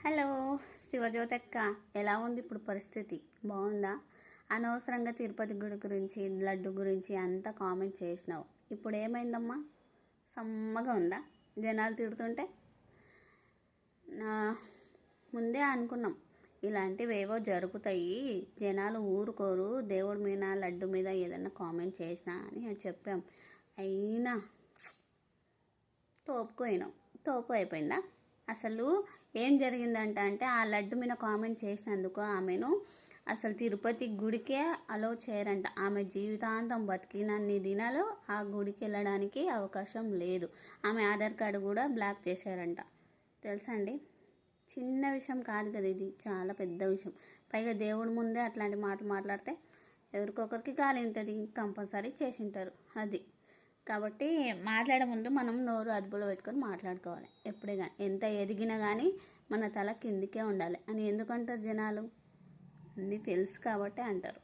Hello శివజ్యోతక్క, ఎలా ఉంది ఇప్పుడు పరిస్థితి? బాగుందా? అనవసరంగా తిరుపతి గుడి గురించి, లడ్డు గురించి అంతా కామెంట్ చేసినావు. ఇప్పుడు ఏమైందమ్మా? సమ్మగా ఉందా జనాలు తిడుతుంటే? ముందే అనుకున్నాం ఇలాంటివి ఏవో జరుగుతాయి, జనాలు ఊరుకోరు, దేవుడి మీద లడ్డు మీద ఏదైనా కామెంట్ చేసినా అని చెప్పాం. అయినా తోపు అయిపోయిందా? అసలు ఏం జరిగిందంటే ఆ లడ్డు మీద కామెంట్ చేసినందుకు ఆమెను అసలు తిరుపతి గుడికే అలో చేయరంట. ఆమె జీవితాంతం బతికినన్ని దినాలు ఆ గుడికి వెళ్ళడానికి అవకాశం లేదు. ఆమె ఆధార్ కార్డు కూడా బ్లాక్ చేశారంట. తెలుసా అండి? చిన్న విషయం కాదు కదా, ఇది చాలా పెద్ద విషయం. పైగా దేవుడి ముందే అట్లాంటి మాట మాట్లాడితే ఎవరికొకరికి గాలి ఉంటుంది, కంపల్సరీ చేసింటారు అది. కాబట్టి మాట్లాడే ముందు మనం నోరు అదుపులో పెట్టుకొని మాట్లాడుకోవాలి. ఎప్పుడే కానీ ఎంత ఎదిగినా కానీ మన తల కిందికే ఉండాలి అని ఎందుకంటారు జనాలు? అన్నీ తెలుసు కాబట్టి అంటారు.